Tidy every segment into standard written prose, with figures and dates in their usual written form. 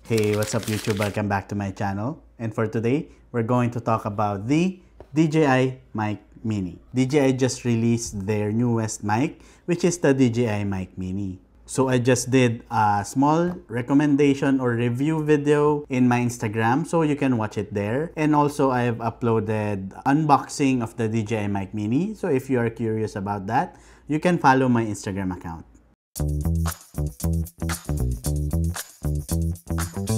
Hey, what's up YouTube? Welcome back to my channel. And for today, we're going to talk about the DJI Mic Mini. DJI just released their newest mic, which is the DJI Mic Mini. So I just did a small recommendation or review video in my Instagram, so you can watch it there. And also I have uploaded unboxing of the DJI Mic Mini. So if you are curious about that, you can follow my Instagram account.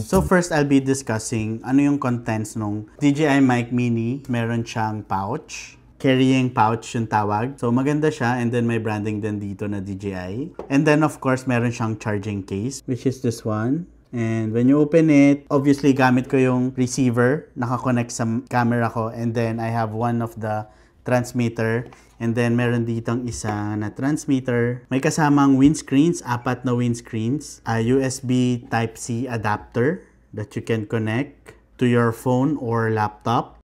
So first, I'll be discussing ano yung contents nung DJI Mic Mini. Meron siyang pouch. Carrying pouch yung tawag. So maganda siya, and then may branding din dito na DJI. And then of course, meron siyang charging case, which is this one. And when you open it, obviously gamit ko yung receiver, nakakonect sa camera ko, and then I have one of the transmitter. And then, meron ditong isa na transmitter. May kasamang windscreens, 4 na windscreens. A USB Type-C adapter that you can connect to your phone or laptop.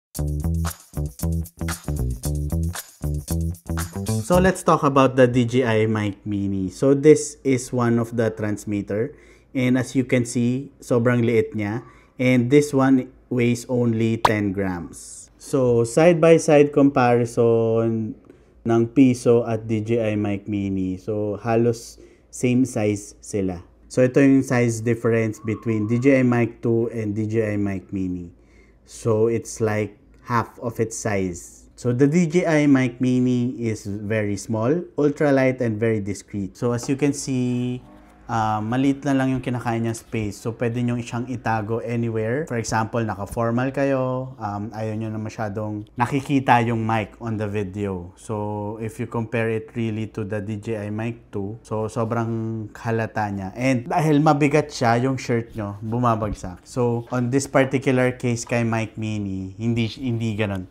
So, let's talk about the DJI Mic Mini. So, this is one of the transmitter. And as you can see, sobrang liit niya. And this one weighs only 10 grams. So, side-by-side comparison ng Piso at DJI Mic Mini. So, halos same size sila. So, ito yung size difference between DJI Mic 2 and DJI Mic Mini. So, it's like half of its size. So, the DJI Mic Mini is very small, ultralight, and very discreet. So, as you can see, maliit na lang yung kinakain niyang space. So, pwede nyo siyang itago anywhere. For example, naka-formal kayo, ayaw nyo na masyadong nakikita yung mic on the video. So, if you compare it really to the DJI Mic 2, so, sobrang halata niya. And dahil mabigat siya, yung shirt nyo, bumabagsak. So, on this particular case kay Mic Mini, hindi ganun.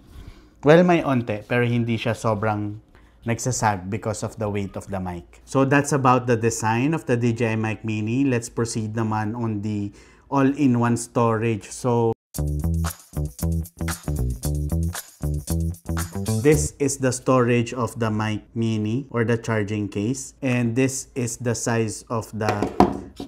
Well, may onte, pero hindi siya sobrang nagsasag because of the weight of the mic. So that's about the design of the DJI Mic Mini. Let's proceed naman on the all-in-one storage. So this is the storage of the Mic Mini or the charging case. And this is the size of the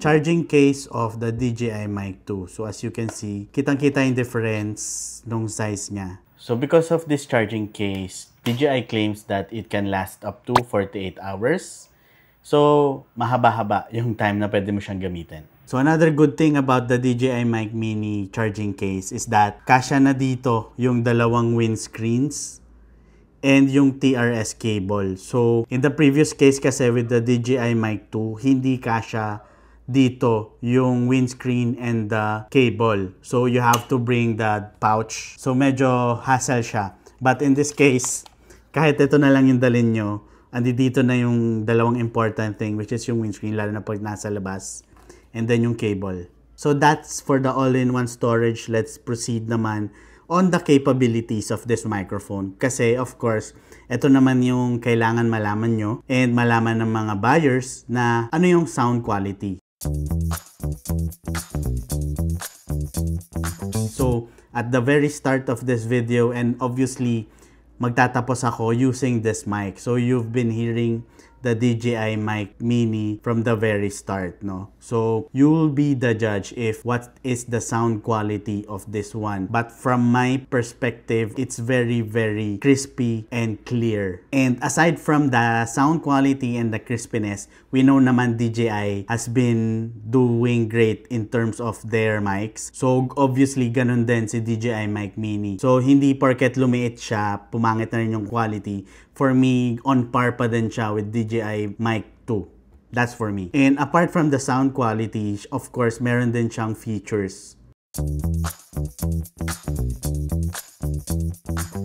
charging case of the DJI Mic 2. So as you can see, kitang-kita yung difference nung size niya. So because of this charging case, DJI claims that it can last up to 48 hours. So, mahaba-haba yung time na pwede mo siyang gamitin. So, another good thing about the DJI Mic Mini charging case is that kasya na dito yung dalawang windscreens and yung TRS cable. So, in the previous case kasi with the DJI Mic 2, hindi kasya dito yung windscreen and the cable. So, you have to bring the pouch. So, medyo hassle siya. But in this case, kahit ito na lang yung dalhin nyo, andi dito na yung dalawang important thing, which is yung windscreen, lalo na pag nasa labas, and then yung cable. So that's for the all-in-one storage. Let's proceed naman on the capabilities of this microphone. Kasi of course, ito naman yung kailangan malaman nyo and malaman ng mga buyers na ano yung sound quality. So at the very start of this video, and obviously, magtatapos ako using this mic. So, you've been hearing the DJI Mic Mini from the very start, no? So, you'll be the judge if what is the sound quality of this one. But from my perspective, it's very, very crispy and clear. And aside from the sound quality and the crispiness, we know naman DJI has been doing great in terms of their mics. So, obviously, ganun din si DJI Mic Mini. So, hindi porket lumiit siya, pumangit na rin yung quality. For me, on par pa din siya with DJI Mic 2. That's for me. And apart from the sound quality, of course, meron din siyang features.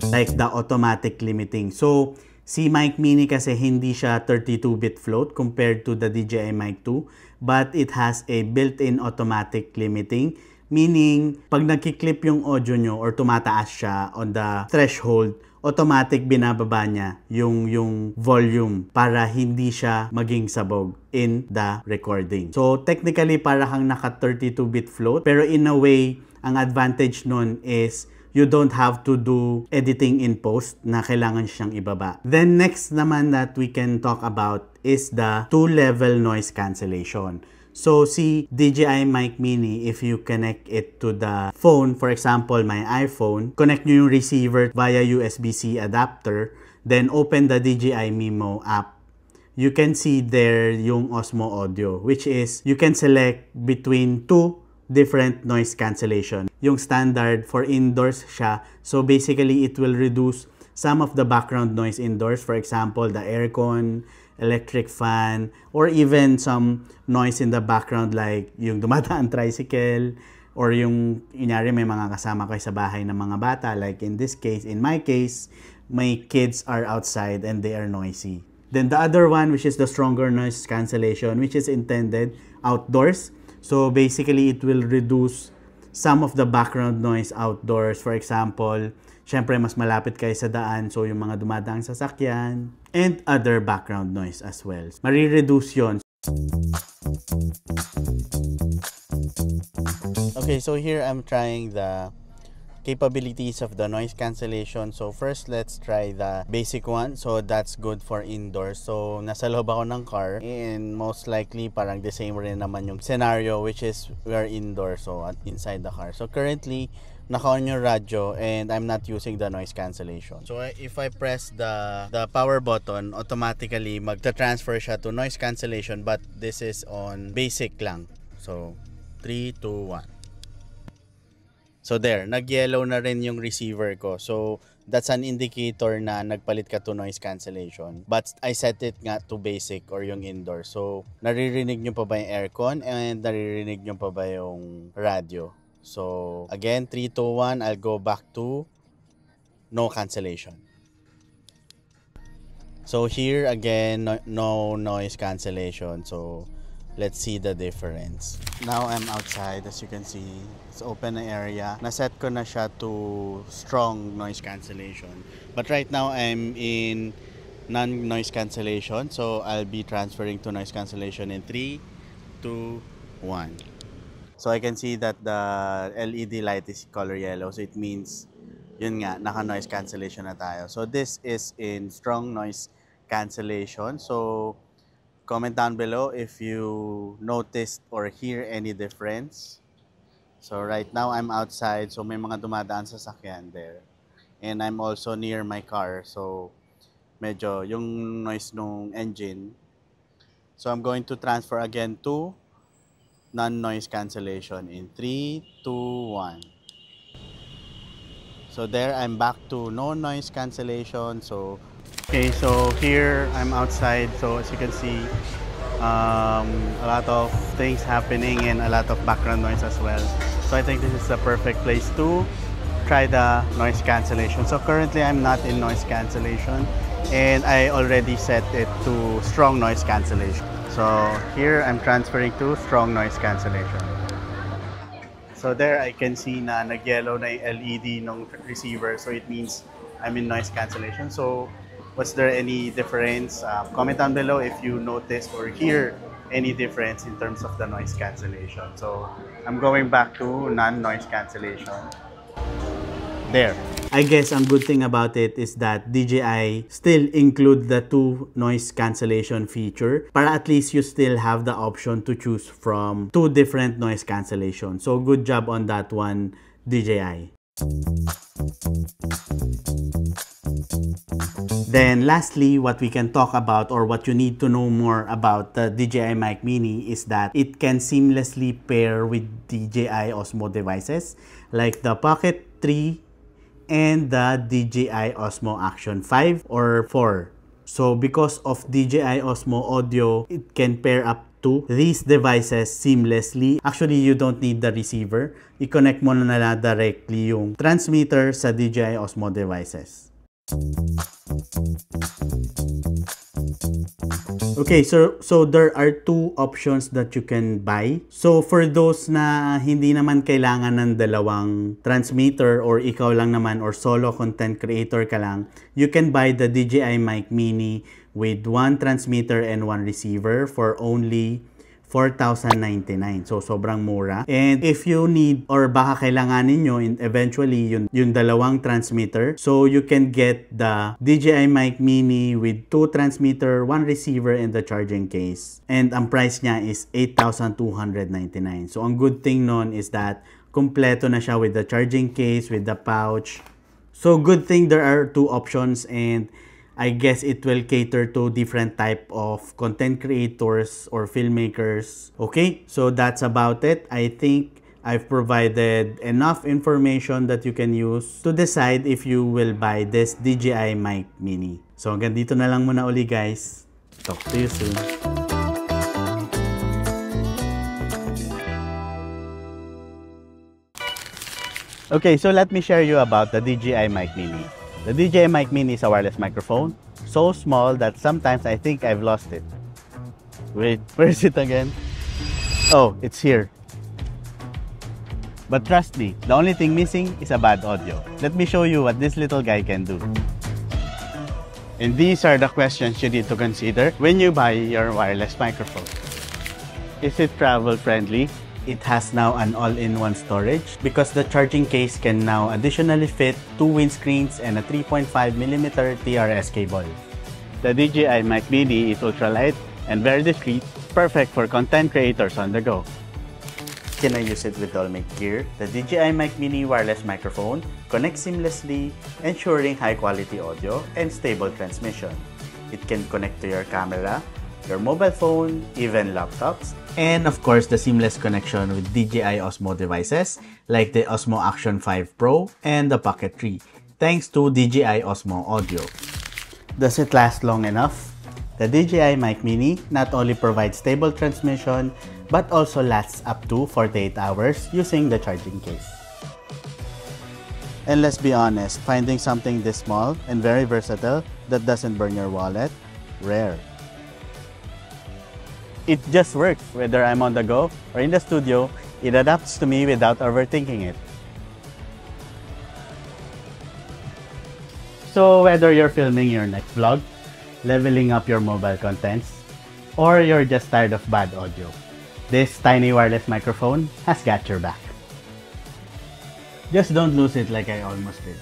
Like the automatic limiting. So, si Mic Mini kasi hindi siya 32-bit float compared to the DJI Mic 2. But it has a built-in automatic limiting. Meaning, pag nagkiklip yung audio nyo or tumataas siya on the threshold, automatic binababa niya yung volume para hindi siya maging sabog in the recording. So, technically, para kang naka 32-bit float. Pero in a way, ang advantage nun is you don't have to do editing in post na kailangan siyang ibaba. Then, next naman that we can talk about is the 2-level noise cancellation. So see DJI Mic Mini, if you connect it to the phone, for example, my iPhone, connect nyo yung receiver via USB-C adapter, then open the DJI Mimo app. You can see there yung Osmo Audio, which is you can select between two different noise cancellation. Yung standard for indoors siya. So basically, it will reduce some of the background noise indoors. For example, the aircon, electric fan, or even some noise in the background like yung dumadaan tricycle, or yung kunyari may mga kasama kayo sa bahay ng mga bata. Like in this case, in my case, my kids are outside and they are noisy. Then the other one, which is the stronger noise cancellation, which is intended outdoors. So basically, it will reduce some of the background noise outdoors. For example, syempre mas malapit kayo sa daan, so yung mga dumadaang sasakyan, and other background noise as well. Marireduce yun. Okay, so here I'm trying the capabilities of the noise cancellation. So first, let's try the basic one. So that's good for indoors. So nasa loob ako ng car, and most likely parang the same rin naman yung scenario, which is we're indoors, so inside the car. So currently, naka-on yung radyo and I'm not using the noise cancellation. So if I press the power button, automatically magta-transfer siya to noise cancellation, but this is on basic lang. So 3, 2, 1. So there, nag-yellow na rin yung receiver ko. So that's an indicator na nagpalit ka to noise cancellation. But I set it nga to basic or yung indoor. So naririnig nyo pa ba yung aircon and naririnig nyo pa ba yung radio? So again, 3, 2, 1, I'll go back to no cancellation. So here again, no noise cancellation. So let's see the difference. Now I'm outside, as you can see. It's open area. Naset ko na siya to strong noise cancellation. But right now I'm in non-noise cancellation. So I'll be transferring to noise cancellation in 3, 2, 1. So I can see that the LED light is color yellow. So it means, yun nga, naka-noise cancellation na tayo. So this is in strong noise cancellation. So comment down below if you noticed or hear any difference. So right now I'm outside, so may mga dumadaan sa sasakyan there. And I'm also near my car, so medyo yung noise nung engine. So I'm going to transfer again to non-noise cancellation in 3, 2, 1. So there, I'm back to no noise cancellation. So okay, so here I'm outside, so as you can see, a lot of things happening and a lot of background noise as well. So I think this is the perfect place to try the noise cancellation. So currently I'm not in noise cancellation and I already set it to strong noise cancellation. So here I'm transferring to strong noise cancellation. So there I can see na nag-yellow na yung LED ng receiver, so it means I'm in noise cancellation. So was there any difference? Comment down below if you notice or hear any difference in terms of the noise cancellation. So I'm going back to non-noise cancellation. There. I guess ang good thing about it is that DJI still include the two noise cancellation feature para at least you still have the option to choose from two different noise cancellation. So good job on that one, DJI. Then lastly, what we can talk about or what you need to know more about the DJI Mic Mini is that it can seamlessly pair with DJI Osmo devices like the Pocket 3 and the DJI Osmo Action 5 or 4. So because of DJI Osmo Audio, it can pair up to these devices seamlessly. Actually, you don't need the receiver. I-connect mo na lang directly yung transmitter sa DJI Osmo devices. Okay, so there are two options that you can buy. So for those na hindi naman kailangan ng dalawang transmitter or ikaw lang naman or solo content creator ka lang, you can buy the DJI Mic Mini with one transmitter and one receiver for only 4,099. So, sobrang mura. And if you need or baka kailanganin nyo eventually yung dalawang transmitter, so you can get the DJI Mic Mini with 2 transmitter, 1 receiver, and the charging case. And ang price niya is 8,299. So, ang good thing nun is that kumpleto na siya with the charging case, with the pouch. So, good thing there are 2 options, and I guess it will cater to different type of content creators or filmmakers. Okay, so that's about it. I think I've provided enough information that you can use to decide if you will buy this DJI Mic Mini. So hanggang dito na lang muna uli guys. Talk to you soon. Okay, so let me share you about the DJI Mic Mini. The DJI Mic Mini is a wireless microphone, so small that sometimes I think I've lost it. Wait, where is it again? Oh, it's here. But trust me, the only thing missing is a bad audio. Let me show you what this little guy can do. And these are the questions you need to consider when you buy your wireless microphone. Is it travel friendly? It has now an all-in-one storage because the charging case can now additionally fit 2 windscreens and a 3.5mm TRS cable. The DJI Mic Mini is ultralight and very discreet, perfect for content creators on the go. Can I use it with all my gear? The DJI Mic Mini wireless microphone connects seamlessly, ensuring high-quality audio and stable transmission. It can connect to your camera, your mobile phone, even laptops, and of course the seamless connection with DJI Osmo devices like the Osmo Action 5 Pro and the Pocket 3, thanks to DJI Osmo Audio. Does it last long enough? The DJI Mic Mini not only provides stable transmission but also lasts up to 48 hours using the charging case. And let's be honest, finding something this small and very versatile that doesn't burn your wallet, rare. It just works whether I'm on the go or in the studio. It adapts to me without overthinking it. So whether you're filming your next vlog, leveling up your mobile contents, or you're just tired of bad audio, this tiny wireless microphone has got your back. Just don't lose it like I almost did.